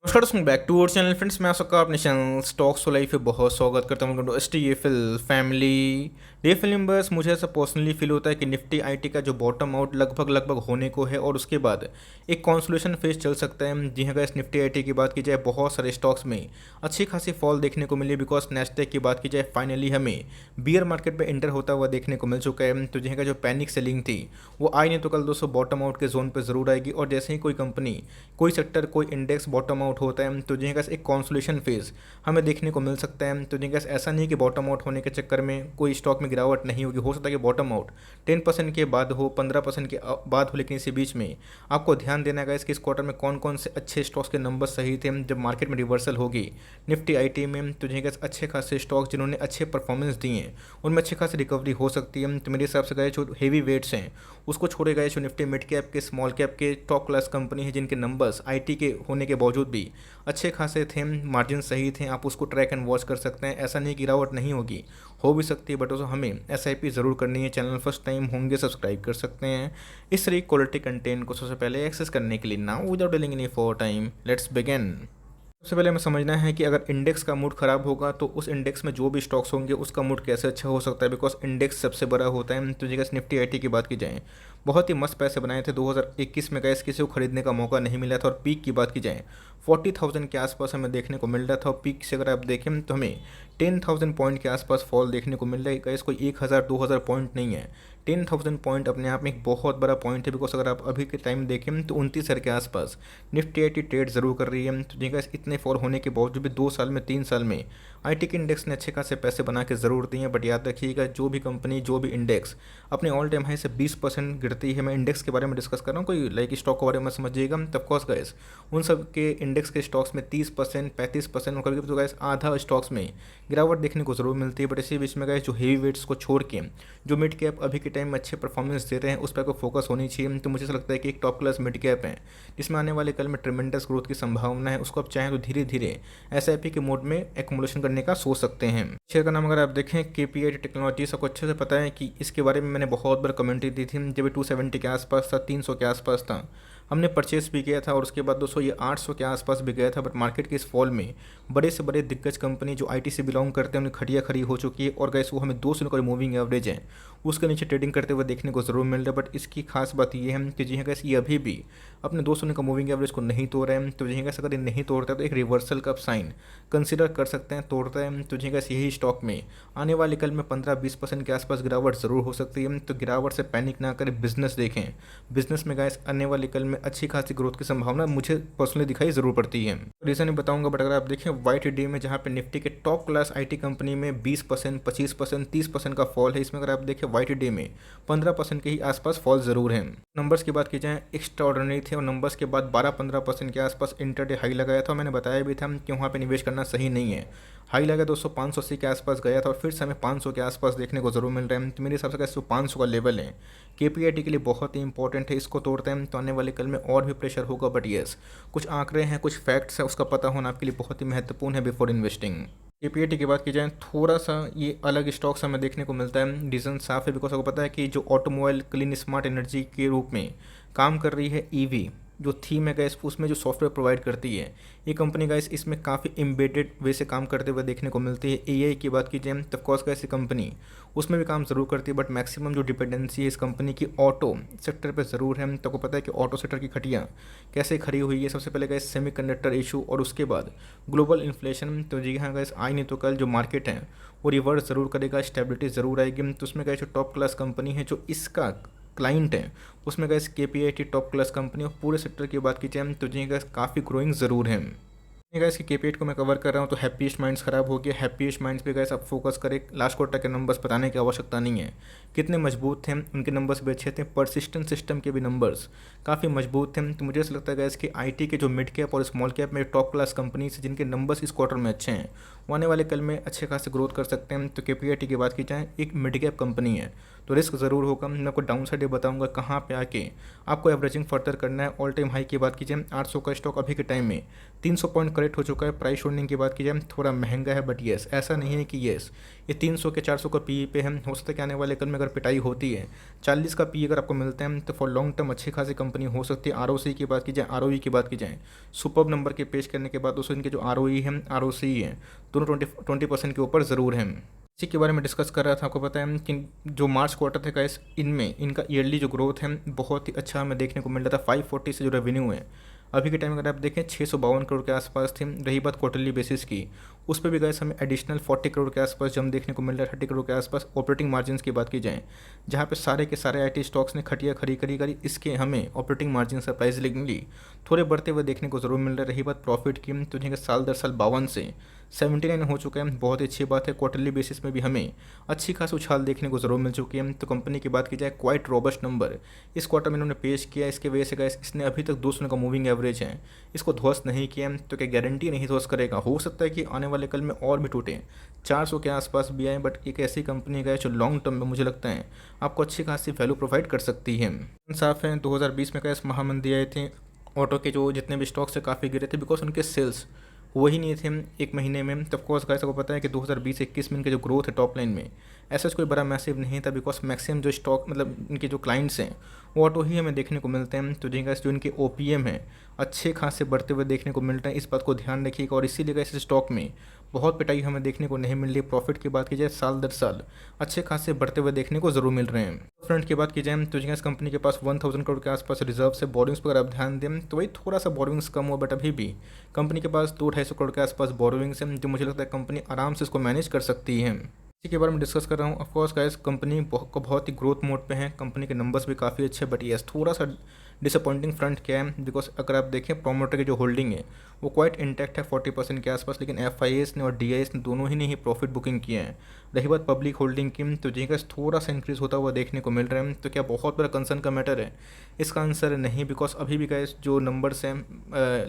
नमस्कार दोस्तों, back to our channel friends. मैं आप सबका अपने चैनल स्टॉक्स लाइफ पे बहुत स्वागत करता हूँ। Welcome to STFL family. DFL members, मुझे ऐसा पर्सनली फील होता है कि निफ्टी आईटी का जो बॉटम आउट लगभग होने को है और उसके बाद एक कॉन्सोलेशन फेज चल सकता है। जी हाँ गाइस, निफ्टी आईटी की बात की जाए, बहुत सारे स्टॉक्स में अच्छी खासी फॉल देखने को मिली। बिकॉज नेस्डैक की बात की जाए, फाइनली हमें बियर मार्केट पर एंटर होता हुआ देखने को मिल चुका है। तो जी हाँ, जो पैनिक सेलिंग थी वो आई नहीं तो कल दोस्तों बॉटम आउट के जोन पर जरूर आएगी। और जैसे ही कोई कंपनी, कोई सेक्टर, कोई इंडेक्स बॉटम आउट होता है तो जी गैस एक कॉन्सोलेशन फेज हमें देखने को मिल सकता है। तो जी गैस ऐसा नहीं कि बॉटम आउट होने के चक्कर में कोई स्टॉक में गिरावट नहीं होगी। हो सकता है कि बॉटम आउट 10% के बाद हो, 15% के बाद हो, लेकिन इसी बीच में आपको ध्यान देना है कि इस क्वार्टर में कौन कौन से अच्छे स्टॉक्स के नंबर सही थे। जब मार्केट में रिवर्सल होगी निफ्टी आईटी में तो जी गैस अच्छे खासे स्टॉक्स जिन्होंने अच्छे परफॉर्मेंस दिए हैं उनमें अच्छी खासी रिकवरी हो सकती है। तो मेरे हिसाब से गए जो हेवी वेट्स हैं उसको छोड़े गए, जो निफ्टी मिड कैप के, स्मॉल कैप के टॉप क्लास कंपनी है जिनके नंबर्स आईटी के होने के बावजूद भी अच्छे खासे थे, मार्जिन सही थे, आप उसको ट्रैक एंड वॉच कर सकते हैं। ऐसा नहीं गिरावट नहीं होगी, हो भी सकती है, बट उसको हमें एसआईपी ज़रूर करनी है। चैनल फर्स्ट टाइम होंगे सब्सक्राइब कर सकते हैं इस तरह क्वालिटी कंटेंट को सबसे पहले एक्सेस करने के लिए। Now without dealing any for time, let's begin. सबसे पहले हमें समझना है कि अगर इंडेक्स का मूड खराब होगा तो उस इंडेक्स में जो भी स्टॉक्स होंगे उसका मूड कैसे अच्छा हो सकता है। बिकॉज इंडेक्स सबसे बड़ा होता है। तो जगह निफ्टी आईटी की बात की जाए, बहुत ही मस्त पैसे बनाए थे 2021 में। गैस किसी को खरीदने का मौका नहीं मिला था। और पीक की बात की जाए 40,000 के आसपास हमें देखने को मिल रहा था। और पीक से अगर आप देखें तो हमें 10,000 पॉइंट के आसपास फॉल देखने को मिल रहा है। गैस कोई 1,000-2,000 पॉइंट नहीं है, 10,000 पॉइंट अपने आप में एक बहुत बड़ा पॉइंट है। बिकॉज अगर आप अभी के टाइम देखें तो 29,000 के आसपास निफ्टी आईटी ट्रेड जरूर कर रही है। तो जी गैस इतने फॉल होने के बावजूद भी 2 साल में, 3 साल में आईटी के इंडेक्स ने अच्छे खासे पैसे बना के ज़रूर दिए हैं। बट याद रखिएगा, जो भी कंपनी, जो भी इंडेक्स अपने ऑल टाइम हाई से 20% गिरती है, मैं इंडेक्स के बारे में डिस्कस कर रहा हूँ, कोई लाइक स्टॉक के बारे में समझिएगा। तब कोर्स गैस उन सब के इंडेक्स के स्टॉक्स में 30%, 35% और कभी तो गैस आधा स्टॉक्स में गिरावट देखने को जरूर मिलती है। बट इसी बीच में गैस जो हेवी वेट्स को छोड़ के जो मिड कैप अभी के टाइम में अच्छे परफॉर्मेंस दे रहे हैं उस पर को फोकस होनी चाहिए। तो मुझे ऐसा लगता है कि एक टॉप क्लास मिड कैप है जिसमें आने वाले कल में ट्रिमेंडस ग्रोथ की संभावना है। उसको आप चाहें तो धीरे धीरे एसआईपी के मोड में एक्मुलेशन करने का सोच सकते हैं। शेयर का नाम अगर आप देखें केपीआई टेक्नोलॉजी, सबको अच्छे से पता है कि इसके बारे में मैंने बहुत बार कमेंट्री दी थी। जब 270 के आसपास था, 300 के आसपास था, हमने परचेस भी किया था। और उसके बाद दोस्तों ये 800 के आसपास भी गया था। बट मार्केट के इस फॉल में बड़े से बड़े दिग्गज कंपनी जो आईटी से बिलोंग करते हैं उन्हें खड़िया खड़ी हो चुकी है। और गैस वो हमें 200 का मूविंग एवरेज है उसके नीचे ट्रेडिंग करते हुए देखने को जरूर मिल रहा है। बट इसकी खास बात यह है कि जी हाँ गैस ये अभी भी अपने 200 का मूविंग एवरेज को नहीं तोड़ रहे हैं। तो जी हाँ गैस अगर ये नहीं तोड़ता है तो एक रिवर्सल का साइन कंसिडर कर सकते हैं। तोड़ता है तो जी हाँ गैस यही स्टॉक में आने वाले कल में 15-20% के आसपास गिरावट जरूर हो सकती है। तो गिरावट से पैनिक ना करें, बिजनेस देखें। बिजनेस में गैस आने वाले कल में अच्छी खासी ग्रोथ की संभावना मुझे पर्सनली दिखाई जरूर पड़ती है। रीजन नहीं बताऊंगा, बट अगर आप देखें वाइट डे में जहाँ पे निफ्टी के टॉप क्लास आईटी कंपनी में 20%, 25%, 30% का फॉल है, इसमें अगर आप देखें वाइट डे में 15% के ही आसपास फॉल जरूर है। नंबर्स की बात की जाए एक्स्ट्रा ऑर्डिनरी थे और नंबर्स के बाद 12-15% के आसपास इंटरडे हाई लगाया था। मैंने बताया भी था कि वहाँ पे निवेश करना सही नहीं है। हाई लगा दोस्तों 580 के आसपास गया था और फिर से हमें 500 के आसपास देखने को जरूर मिल रहा है। तो मेरे हिसाब से 500 का लेवल है केपीआईटी के लिए बहुत ही इंपॉर्टेंट है। इसको तोड़ते हैं तो आने वाले कल में और भी प्रेशर होगा। बट येस, कुछ आंकड़े हैं, कुछ फैक्ट्स है, उसका पता होना आपके लिए बहुत ही महत्वपूर्ण है बिफोर इन्वेस्टिंग। केपीआईटी की बात की जाए, थोड़ा सा ये अलग स्टॉक्स हमें देखने को मिलता है। रीज़न साफ है, बिकॉज आपको पता है कि जो ऑटोमोबाइल क्लीन स्मार्ट एनर्जी के रूप में काम कर रही है, ईवी जो थीम है गैस, उसमें जो सॉफ्टवेयर प्रोवाइड करती है ये कंपनी गैस, इसमें काफ़ी एम्बेडेड वे से काम करते हुए देखने को मिलती है। एआई की बात की जाए तब कोर्स गैस कंपनी उसमें भी काम ज़रूर करती है। बट मैक्सिमम जो डिपेंडेंसी है इस कंपनी की ऑटो सेक्टर पे ज़रूर है। तो को पता है कि ऑटो सेक्टर की खटियाँ कैसे खड़ी हुई है। सबसे पहले गैस सेमीकंडक्टर इशू और उसके बाद ग्लोबल इन्फ्लेशन। तो जी हाँ गैस, आई नहीं तो कल जो मार्केट है वो रिवर्स ज़रूर करेगा, स्टेबिलिटी ज़रूर आएगी। तो उसमें गैस जो टॉप क्लास कंपनी है जो इसका क्लाइंट है उसमें gas KPIT top class company और पूरे सेक्टर की बात की जाए तो जी गैस काफ़ी ग्रोइंग ज़रूर है। गैस की केपीआईटी को मैं कवर कर रहा हूँ तो हैप्पीएस्ट माइंड्स खराब हो गया। हैप्पीएस्ट माइंड्स पे गैस आप फोकस करें। लास्ट क्वार्टर के नंबर्स बताने की आवश्यकता नहीं है, कितने मजबूत थे उनके नंबर्स भी अच्छे थे। परसिस्टेंट सिस्टम के भी नंबर्स काफ़ी मजबूत थे। तो मुझे ऐसा लगता है गैस कि आईटी के जो मिड कैप और स्मॉल कैप में टॉप क्लास कंपनीज जिनके नंबर्स इस क्वार्टर में अच्छे हैं वो आने वाले कल में अच्छे खासे ग्रोथ कर सकते हैं। तो केपीआईटी की बात की जाए एक मिड कैप कंपनी है तो रिस्क ज़रूर होगा। मैं आपको डाउन साइड ये बताऊँगा कहाँ पे आके आपको एवरेजिंग फर्दर करना है। ऑल टाइम हाई की बात कीजिए 800 का स्टॉक अभी के टाइम में 300 पॉइंट करेक्ट हो चुका है। प्राइस होल्डिंग की बात कीजिए थोड़ा महंगा है, बट येस ऐसा नहीं है कि येस ये 300 के 400 का पी पे है। हो सकता है कि आने वाले कल में अगर पिटाई होती है 40 का पी अगर आपको मिलता है तो फॉर लॉन्ग टर्म अच्छी खासी कंपनी हो सकती है। आरओसी की बात की जाए, आरओई की बात की जाए, सुपर्ब नंबर के पेश करने के बाद दोस्तों इनके जो आरओई है, आरओसी है, दोनों 20% के ऊपर ज़रूर हैं। इसी के बारे में डिस्कस कर रहा था। आपको पता है कि जो मार्च क्वार्टर थे गाइस, इनमें इनका ईयरली जो ग्रोथ है बहुत ही अच्छा हमें देखने को मिल रहा था। 540 से जो रेवेन्यू है अभी के टाइम अगर आप देखें 652 करोड़ के आसपास थी। रही बात क्वार्टरली बेसिस की, उस पर भी गाइस हमें एडिशनल 40 करोड़ के आसपास जम देखने को मिल रहा है। 30 करोड़ के आसपास ऑपरेटिंग मार्जिन की बात की जाए, जहाँ पे सारे के सारे आईटी स्टॉक्स ने खटिया खरी करी, इसके हमें ऑपरेटिंग मार्जिन सरप्राइजिंगली थोड़े बढ़ते हुए देखने को जरूर मिल रहा है। रही बात प्रॉफिट की, तो जिनके साल दर साल 52 से 79 हो चुका है, बहुत ही अच्छी बात है। क्वार्टरली बेसिस में भी हमें अच्छी खासी उछाल देखने को जरूर मिल चुकी है। तो कंपनी की बात की जाए, क्वाइट रोबस्ट नंबर इस क्वार्टर में इन्होंने पेश किया। इसके वजह से गाइस इसने अभी तक 200 का मूविंग एवरेज है, इसको ध्वस्त नहीं किया, तो क्या गारंटी नहीं ध्वस्त करेगा। हो सकता है कि आने वाले कल में और भी टूटे, 400 के आसपास भी आए, बट एक ऐसी कंपनी है जो लॉन्ग टर्म में मुझे लगता है आपको अच्छी खासी वैल्यू प्रोवाइड कर सकती है। साफ है 2020 में कैसे महामंदी आए थे, ऑटो के जो जितने भी स्टॉक्स थे काफ़ी गिरे थे, बिकॉज उनके सेल्स वही नहीं थे एक महीने में। तब कोर्स गाइस को पता है कि 2020-21 में इनके जो ग्रोथ है टॉप लाइन में ऐसा कोई बड़ा मैसिव नहीं था, बिकॉज मैक्सिमम जो स्टॉक मतलब इनके जो क्लाइंट्स हैं वो ऑटो ही हमें देखने को मिलते हैं। तो जी गाइस जो इनके ओपीएम है अच्छे खासे बढ़ते हुए देखने को मिल रहे हैं, इस बात को ध्यान रखिएगा। और इसीलिए गाइस स्टॉक में बहुत पिटाई हमें देखने को नहीं मिल रही। प्रॉफिट की बात की जाए साल दर साल अच्छे खासे बढ़ते हुए देखने को जरूर मिल रहे हैं। फ्रंट की बात की जाए तो इस कंपनी के पास 1000 करोड़ के आसपास रिजर्व से बोरिंग्स पर आप ध्यान दें तो वही थोड़ा सा बोरिंग्स कम हुआ, बट अभी भी कंपनी के पास 200-250 करोड़ के आसपास बोरिंग्स है, जो मुझे लगता है कंपनी आराम से इसको मैनेज कर सकती है। इसी के बारे में डिस्कस कर रहा हूँ। ऑफकोर्स गाइस कंपनी बहुत ही ग्रोथ मोड पे है, कंपनी के नंबर्स भी काफ़ी अच्छे, बट यस थोड़ा सा डिसअपॉइंटिंग फ्रंट क्या है, बिकॉज अगर आप देखें प्रोमोटर की जो होल्डिंग है वो क्वाइट इंटैक्ट है 40% के आसपास, लेकिन एफआईएस ने और डीआईएस ने दोनों ही ने ही प्रॉफिट बुकिंग किए हैं। रही बात पब्लिक होल्डिंग की, तो जी गाइस थोड़ा सा इंक्रीज होता हुआ देखने को मिल रहा है। तो क्या बहुत बड़ा कंसर्न का मैटर है? इसका आंसर नहीं, बिकॉज अभी भी गाइस जो नंबर्स हैं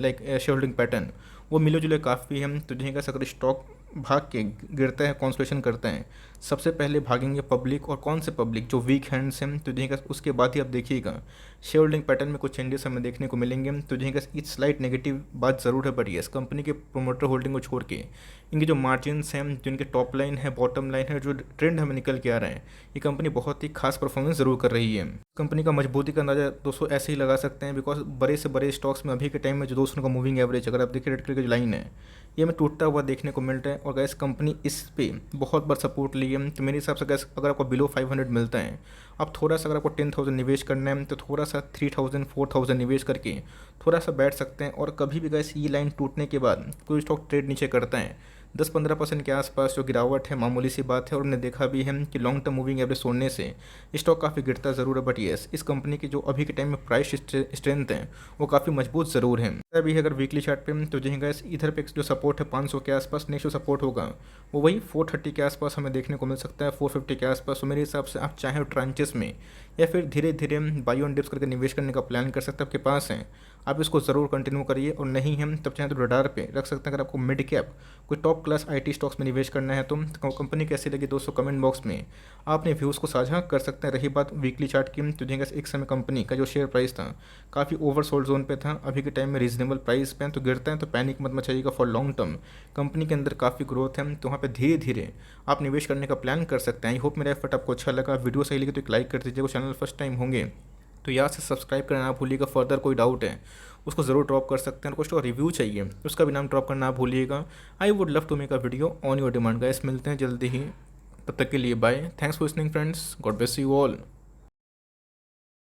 लाइक शेयर होल्डिंग पैटर्न वो मिले जुले काफ़ी हैं। तो जी गाइस अगर स्टॉक भाग के गिरता है, कॉन्सोलेशन करते हैं, सबसे पहले भागेंगे पब्लिक। और कौन से पब्लिक? जो वीक हैंड्स हैं। तो देखिएगा उसके बाद ही आप देखिएगा शेयर होल्डिंग पैटर्न में कुछ चेंजेस हमें देखने को मिलेंगे। तो देखिएगा इस स्लाइट नेगेटिव बात ज़रूर है, बट यस कंपनी के प्रोमोटर होल्डिंग को छोड़ के इनके जो मार्जिन्स हैं, जो इनके टॉप लाइन है, बॉटम लाइन है, जो ट्रेंड हमें निकल के आ रहे हैं, ये कंपनी बहुत ही खास परफॉर्मेंस ज़रूर कर रही है। कंपनी का मजबूती का अंदाजा दोस्तों ऐसे ही लगा सकते हैं, बिकॉज बड़े से बड़े स्टॉक्स में अभी के टाइम में जो 200 का मूविंग एवरेज अगर आप देखिए रेड कलर की जो लाइन है ये हमें टूटता हुआ देखने को मिल रहा है। और गैस कंपनी इस पे बहुत बड़ा सपोर्ट ली है। तो मेरे हिसाब से गैस अगर आपको बिलो 500 मिलता है, अब थोड़ा सा अगर आपको 10,000 निवेश करना है तो थोड़ा सा 3,000-4,000 निवेश करके थोड़ा सा बैठ सकते हैं। और कभी भी गैस ये लाइन टूटने के बाद कोई स्टॉक ट्रेड नीचे करता है 10-15% के आसपास जो गिरावट है मामूली सी बात है। और हमने देखा भी है कि लॉन्ग टर्म मूविंग एवरेज छोड़ने से स्टॉक काफ़ी गिरता ज़रूर है, बट येस इस कंपनी की जो अभी के टाइम में प्राइस स्ट्रेंथ है वो काफ़ी मजबूत ज़रूर है। अभी है अगर वीकली चार्ट पे तो जी गैस इधर पे जो सपोर्ट है 500 के आसपास, नेक्स्ट जो सपोर्ट होगा वो वही 430 के आसपास हमें देखने को मिल सकता है, 450 के आसपास। तो मेरे हिसाब से आप चाहे ट्रांचेस में या फिर धीरे धीरे बाई ऑन डिप्स करके निवेश करने का प्लान कर सकते हैं, आपके पास है आप इसको ज़रूर कंटिन्यू करिए। और नहीं हम तब चाहे तो रडार पे रख सकते हैं। अगर आपको मिड कैप कोई टॉप क्लास आईटी स्टॉक्स में निवेश करना है तो कंपनी कैसी लगी दोस्तों कमेंट बॉक्स में आप अपने व्यूज़ को साझा कर सकते हैं। रही बात वीकली चार्ट की, तो देखिए एक समय कंपनी का जो शेयर प्राइस था काफ़ी ओवर सोल्ड जोन पे था, अभी के टाइम में रीजनेबल प्राइस पे तो गिरता है, तो पैनिक मत मचाइएगा। फॉर लॉन्ग टर्म कंपनी के अंदर काफ़ी ग्रोथ है, तो वहाँ पे धीरे धीरे आप निवेश करने का प्लान कर सकते हैं। आई होप मेरा एफर्ट आपको अच्छा लगा। वीडियो सही लगे तो एक लाइक कर दीजिएगा। चैनल फर्स्ट टाइम होंगे तो यहाँ से सब्सक्राइब करना ना भूलिएगा। फर्दर कोई डाउट है उसको ज़रूर ड्रॉप कर सकते हैं। कुछ तो रिव्यू चाहिए उसका भी नाम ड्रॉप करना ना भूलिएगा। I would love to make a video on your demand guys. मिलते हैं जल्दी ही, तब तक के लिए bye. Thanks for listening friends, God bless you all.